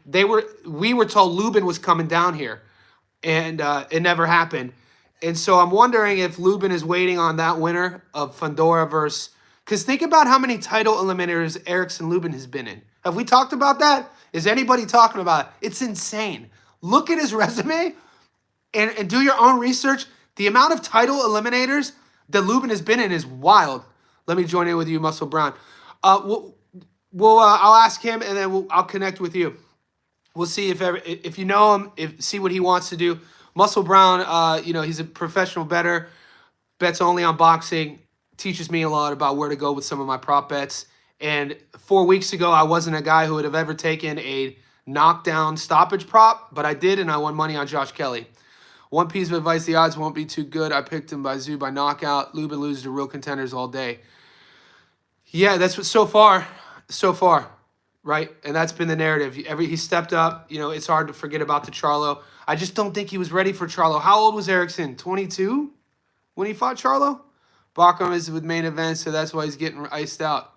we were told Lubin was coming down here. And it never happened. And so I'm wondering if Lubin is waiting on that winner of Fundora versus. Because think about how many title eliminators Erickson Lubin has been in. Have we talked about that? Is anybody talking about it? It's insane. Look at his resume and do your own research. The amount of title eliminators that Lubin has been in is wild. Let me join in with you, Muscle Brown. I'll ask him and then I'll connect with you. We'll see if you know him, see what he wants to do. Muscle Brown, he's a professional bettor, bets only on boxing, teaches me a lot about where to go with some of my prop bets. And 4 weeks ago, I wasn't a guy who would have ever taken a knockdown stoppage prop, but I did, and I won money on Josh Kelly. One piece of advice, the odds won't be too good. I picked him by Zoo by knockout. Lubin loses to real contenders all day. Yeah, that's what so far, right? And that's been the narrative. He stepped up. It's hard to forget about the Charlo. I just don't think he was ready for Charlo. How old was Erickson? 22 when he fought Charlo? Bachram is with main event, so that's why he's getting iced out.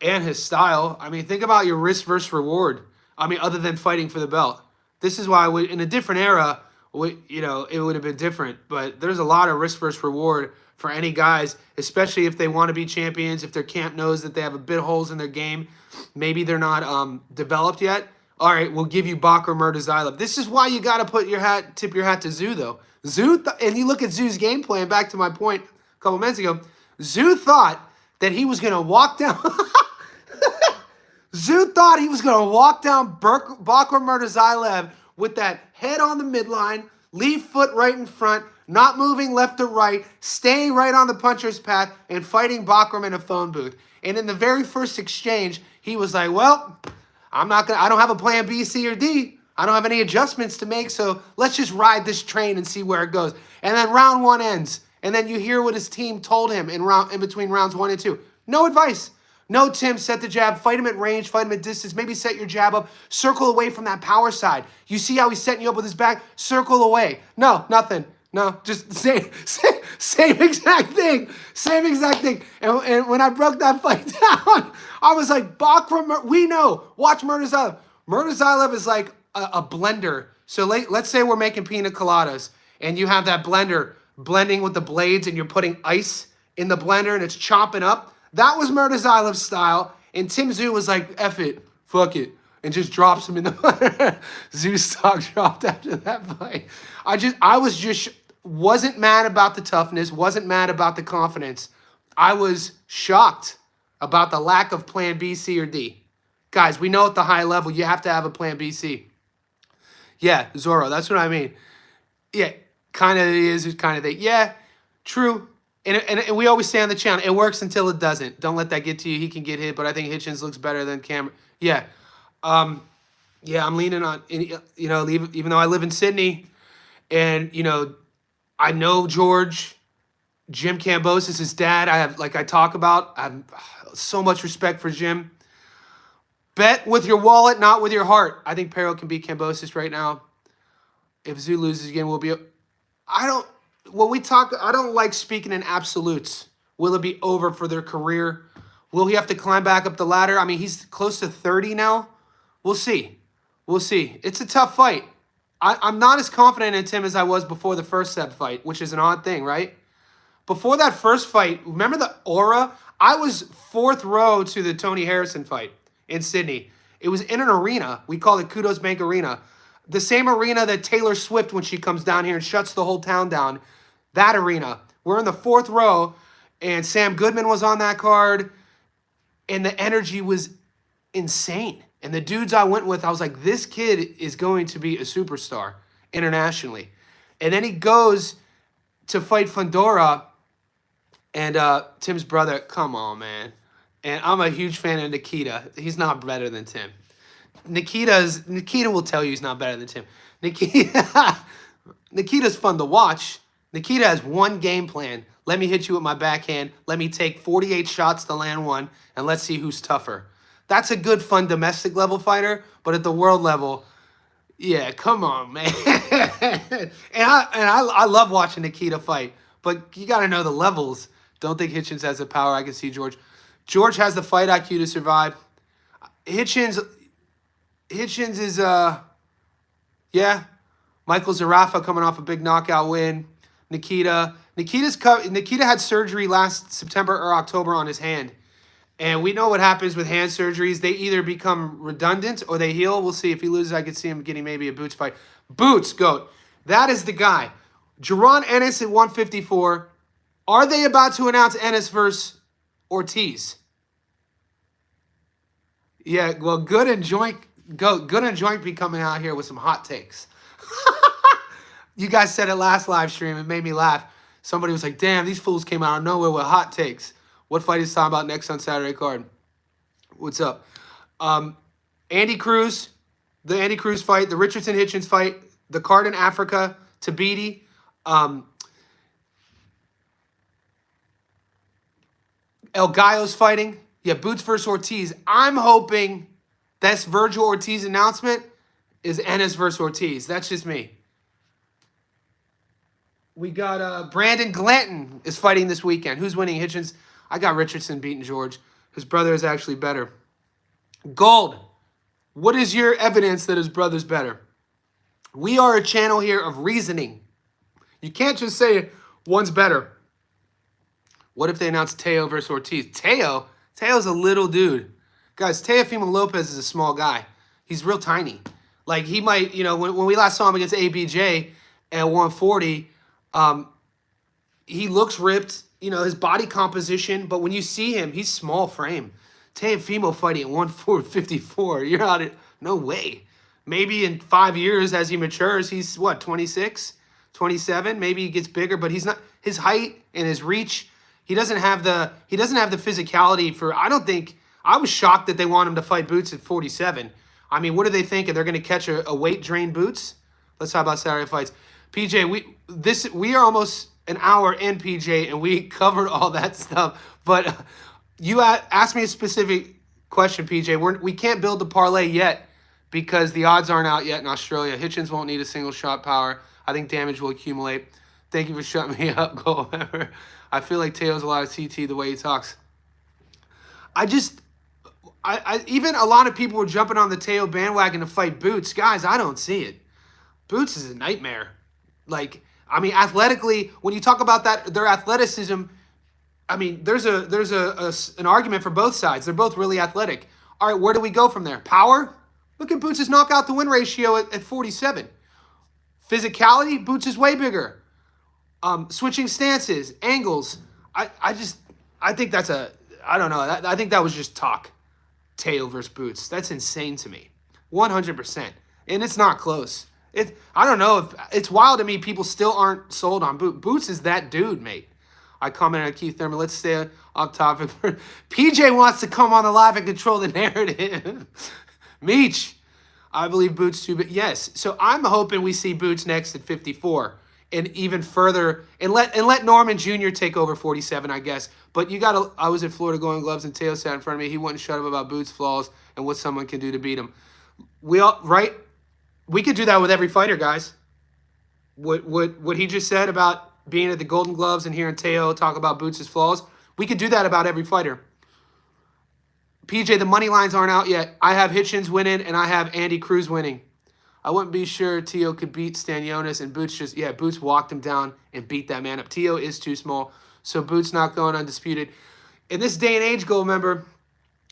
And his style. I mean, think about your risk versus reward. I mean, other than fighting for the belt. This is why in a different era, it would have been different. But there's a lot of risk versus reward for any guys, especially if they want to be champions, if their camp knows that they have a bit holes in their game. Maybe they're not developed yet. All right, we'll give you Bachram or Murtazilov. This is why you got to tip your hat to Zoo, though. And you look at Zoo's game plan, back to my point a couple minutes ago, Zoo thought that he was going to walk down... Zoo thought he was going to walk down Bachram Murtazilov with that head on the midline, lead foot right in front, not moving left or right, staying right on the puncher's path, and fighting Bachram in a phone booth. And in the very first exchange, he was like, well, I don't have a plan B, C, or D. I don't have any adjustments to make, so let's just ride this train and see where it goes. And then round one ends. And then you hear what his team told him in between rounds 1 and 2. No advice. No, Tim, set the jab, fight him at range, fight him at distance, maybe set your jab up, circle away from that power side. You see how he's setting you up with his back? Circle away. No, nothing. No, just same exact thing. Same exact thing. And when I broke that fight down, I was like, Bachram, we know. Watch Murtazilov. Murtazilov is like a blender. So let's say we're making pina coladas, and you have that blender blending with the blades, and you're putting ice in the blender, and it's chopping up. That was Murtazilov's style, and Tim Zoo was like, F it, fuck it, and just drops him in the blender. Zoo's stock dropped after that fight. I wasn't mad about the toughness, wasn't mad about the confidence. I was shocked about the lack of plan B, C, or D. Guys, we know at the high level, you have to have a plan B, C. Yeah, Zorro, that's what I mean. Yeah, kind of is, kind of thing. Yeah, true. And we always say on the channel, it works until it doesn't. Don't let that get to you. He can get hit, but I think Hitchens looks better than Cameron. Yeah. I'm leaning on, even though I live in Sydney, and, I know George, Jim Cambosis, his dad. I have so much respect for Jim. Bet with your wallet, not with your heart. I think Perro can beat Cambosis right now. If Zoo loses again, I don't like speaking in absolutes. Will it be over for their career? Will he have to climb back up the ladder? I mean, he's close to 30 now. We'll see. It's a tough fight. I'm not as confident in Tim as I was before the first Seb fight, which is an odd thing, right? Before that first fight, remember the aura? I was 4th row to the Tony Harrison fight in Sydney. It was in an arena. We call it Kudos Bank Arena. The same arena that Taylor Swift, when she comes down here and shuts the whole town down, that arena. We're in the 4th row, and Sam Goodman was on that card, and the energy was insane. And the dudes I went with, I was like, this kid is going to be a superstar internationally. And then he goes to fight Fundora, and Tim's brother, come on, man. And I'm a huge fan of Nikita. He's not better than Tim. Nikita will tell you he's not better than Tim. Nikita's fun to watch. Nikita has one game plan. Let me hit you with my backhand. Let me take 48 shots to land one, and let's see who's tougher. That's a good, fun domestic level fighter, but at the world level, yeah, come on, man. and I love watching Nikita fight, but you got to know the levels. Don't think Hitchens has the power. I can see George. George has the fight IQ to survive. Hitchens is, yeah. Michael Zarafa coming off a big knockout win. Nikita had surgery last September or October on his hand. And we know what happens with hand surgeries. They either become redundant or they heal. We'll see. If he loses, I could see him getting maybe a Boots fight. Boots, GOAT. That is the guy. Jaron Ennis at 154. Are they about to announce Ennis versus Ortiz? Yeah, well, Good and Joint be coming out here with some hot takes. You guys said it last live stream. It made me laugh. Somebody was like, damn, these fools came out of nowhere with hot takes. What fight is talking about next on Saturday card? What's up? Andy Cruz, the Andy Cruz fight, the Richardson Hitchens fight, the card in Africa, Tabiti. El Gallo's fighting. Yeah, Boots versus Ortiz. I'm hoping this Virgil Ortiz announcement is Ennis versus Ortiz. That's just me. We got Brandon Glanton is fighting this weekend. Who's winning? Hitchens. I got Richardson beating George. His brother is actually better. Gold. What is your evidence that his brother's better? We are a channel here of reasoning. You can't just say one's better. What if they announce Teo versus Ortiz? Teo's a little dude. Guys, Teofimo Lopez is a small guy. He's real tiny. Like, he might, when we last saw him against ABJ at 140, he looks ripped, his body composition, but when you see him, he's small frame. Teofimo fighting at 154, you're out of, no way. Maybe in 5 years as he matures, he's what, 26, 27? Maybe he gets bigger, but he's not, his height and his reach, he doesn't have the physicality for, I was shocked that they want him to fight Boots at 47. I mean, what are they thinking? They're going to catch a weight drain Boots? Let's talk about Saturday fights. PJ, we are almost an hour in, PJ, and we covered all that stuff. But you asked me a specific question, PJ. We can't build the parlay yet because the odds aren't out yet in Australia. Hitchens won't need a single shot power. I think damage will accumulate. Thank you for shutting me up, go. I feel like Teo's a lot of CT the way he talks. Even a lot of people were jumping on the Teo bandwagon to fight Boots. Guys, I don't see it. Boots is a nightmare. Like, I mean, athletically, when you talk about that, their athleticism, I mean, there's an argument for both sides. They're both really athletic. All right, where do we go from there? Power? Look at Boots' knockout to win ratio at 47. Physicality? Boots is way bigger. Switching stances, angles. I think that's I don't know. I think that was just talk. Teo versus Boots. That's insane to me. 100%. And it's not close. I don't know. It's wild to me people still aren't sold on Boots. Boots is that dude, mate. I commented on Keith Thurman. Let's stay off topic. PJ wants to come on the live and control the narrative. Meech. I believe Boots too, but yes. So I'm hoping we see Boots next at 54. And even further, and let Norman Jr. take over 47, I guess. But I was at Florida Golden Gloves, and Teo sat in front of me. He wouldn't shut up about Boots' flaws and what someone can do to beat him. We could do that with every fighter, guys. What he just said about being at the Golden Gloves and hearing Teo talk about Boots' flaws, we could do that about every fighter. PJ, the money lines aren't out yet. I have Hitchens winning, and I have Andy Cruz winning. I wouldn't be sure Teo could beat Stanionis, and Boots walked him down and beat that man up. Teo is too small, so Boots not going undisputed. In this day and age, Gold member,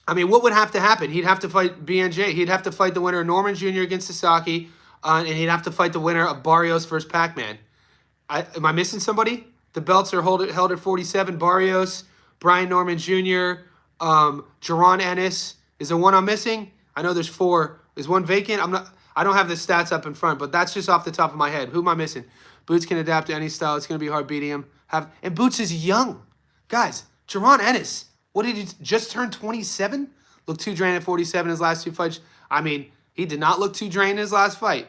I mean, what would have to happen? He'd have to fight BNJ. He'd have to fight the winner of Norman Jr. against Sasaki, and he'd have to fight the winner of Barrios versus Pac-Man. Am I missing somebody? The belts are held at 47. Barrios, Brian Norman Jr., Jaron Ennis. Is there one I'm missing? I know there's 4. Is one vacant? I don't have the stats up in front, but that's just off the top of my head. Who am I missing? Boots can adapt to any style. It's going to be hard beating him. And Boots is young. Guys, Jaron Ennis, what did he just turn 27? Looked too drained at 47 in his last 2 fights. I mean, he did not look too drained in his last fight.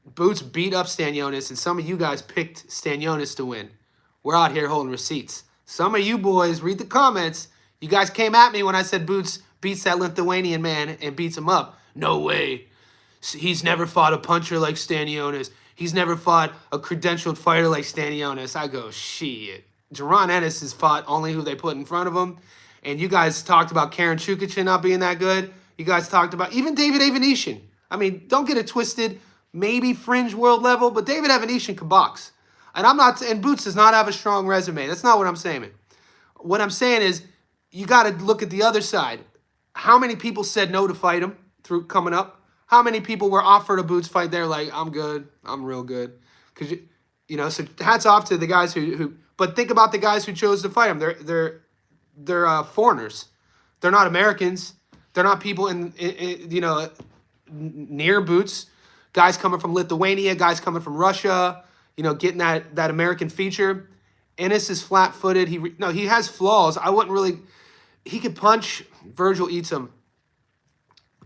Boots beat up Stanionis, and some of you guys picked Stanionis to win. We're out here holding receipts. Some of you boys, read the comments. You guys came at me when I said Boots beats that Lithuanian man and beats him up. No way. He's never fought a puncher like Stanionis. He's never fought a credentialed fighter like Stanionis. I go, shit. Jaron Ennis has fought only who they put in front of him. And you guys talked about Karen Chukachin not being that good. You guys talked about even David Avanesyan. I mean, don't get it twisted. maybe fringe world level, but David Evanesian can box. And Boots does not have a strong resume. That's not what I'm saying. What I'm saying is you got to look at the other side. How many people said no to fight him through coming up? How many people were offered a Boots fight? They're like, I'm good. I'm real good. Because, so hats off to the guys who but think about the guys who chose to fight him. They're foreigners. They're not Americans. They're not people near Boots. Guys coming from Lithuania, guys coming from Russia, getting that American feature. Ennis is flat-footed. He has flaws. He could punch. Virgil eats him.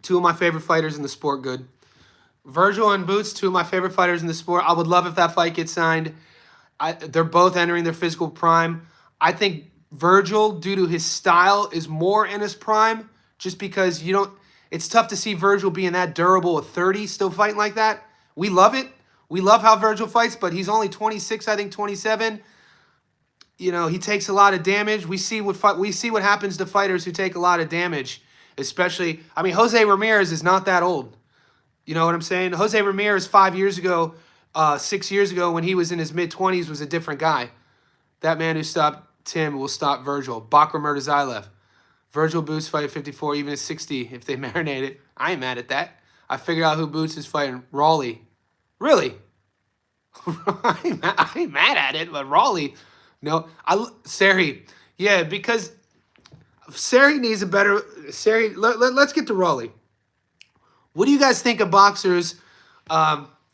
Two of my favorite fighters in the sport, good. Virgil and Boots, two of my favorite fighters in the sport. I would love if that fight gets signed. They're both entering their physical prime. I think Virgil, due to his style, is more in his prime just because it's tough to see Virgil being that durable at 30, still fighting like that. We love it. We love how Virgil fights, but he's only 26, I think 27. He takes a lot of damage. We see what happens to fighters who take a lot of damage, especially, Jose Ramirez is not that old. You know what I'm saying? Jose Ramirez 5 years ago, 6 years ago, when he was in his mid-20s, was a different guy. That man who stopped Tim will stop Virgil. Bakram Murtazayev. Virgil Boots fight at 54, even at 60 if they marinate it. I ain't mad at that. I figured out who Boots is fighting. Raleigh. Really? I ain't mad at it, but Raleigh. No. Seri. Yeah, because Seri needs a better... Seri, let's get to Raleigh. What do you guys think of boxers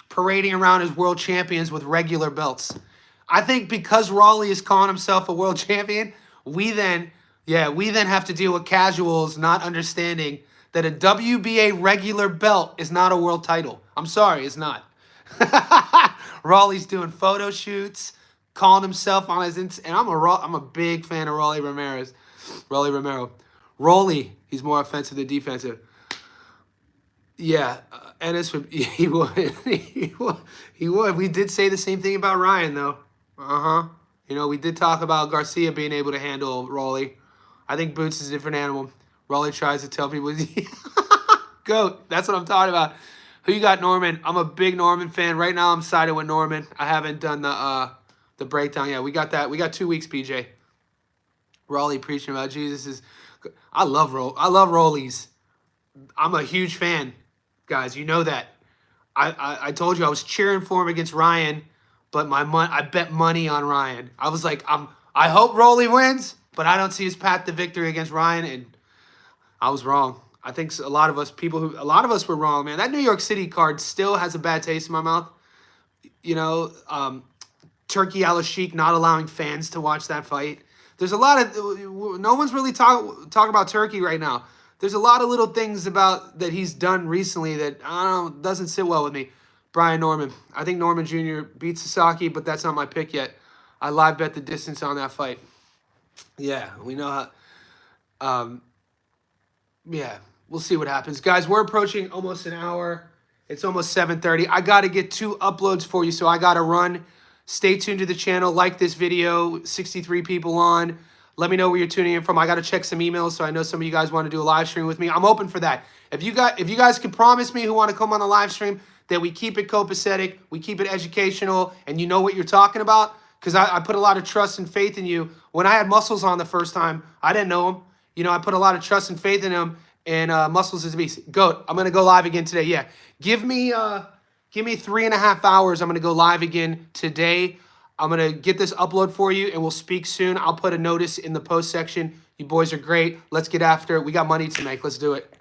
parading around as world champions with regular belts? I think because Raleigh is calling himself a world champion, we then have to deal with casuals not understanding that a WBA regular belt is not a world title. I'm sorry, it's not. Raleigh's doing photo shoots, calling himself on his and I'm a big fan of Rolly Ramirez. Rolly Romero. Rolly, he's more offensive than defensive. Yeah, Ennis would he would. He would. We did say the same thing about Ryan though. We did talk about Garcia being able to handle Raleigh. I think Boots is a different animal. Raleigh tries to tell people, GOAT. That's what I'm talking about. Who you got, Norman? I'm a big Norman fan. Right now, I'm siding with Norman. I haven't done the breakdown yet. We got that. We got 2 weeks, PJ. Raleigh preaching about Jesus is. I love Rollies. I'm a huge fan, guys. You know that. I told you I was cheering for him against Ryan. But I bet money on Ryan. I was like, I hope Rolly wins, but I don't see his path to victory against Ryan, and I was wrong. I think a lot of us were wrong, man. That New York City card still has a bad taste in my mouth. Turkey Al-Sheikh not allowing fans to watch that fight. There's a lot of no one's really talking about Turkey right now. There's a lot of little things about that he's done recently that doesn't sit well with me. Brian Norman. I think Norman Jr. beats Sasaki, but that's not my pick yet. I live bet the distance on that fight. Yeah, we know how. Yeah, we'll see what happens. Guys, we're approaching almost an hour. It's almost 7:30. I got to get 2 uploads for you, so I got to run. Stay tuned to the channel. Like this video. 63 people on. Let me know where you're tuning in from. I got to check some emails, so I know some of you guys want to do a live stream with me. I'm open for that. If you guys can promise me who want to come on the live stream, that we keep it copacetic, we keep it educational, and you know what you're talking about, because I put a lot of trust and faith in you. When I had Muscles on the first time, I didn't know him. I put a lot of trust and faith in him, and Muscles is a beast. GOAT, I'm going to go live again today. Yeah, give me 3.5 hours. I'm going to go live again today. I'm going to get this upload for you, and we'll speak soon. I'll put a notice in the post section. You boys are great. Let's get after it. We got money to make. Let's do it.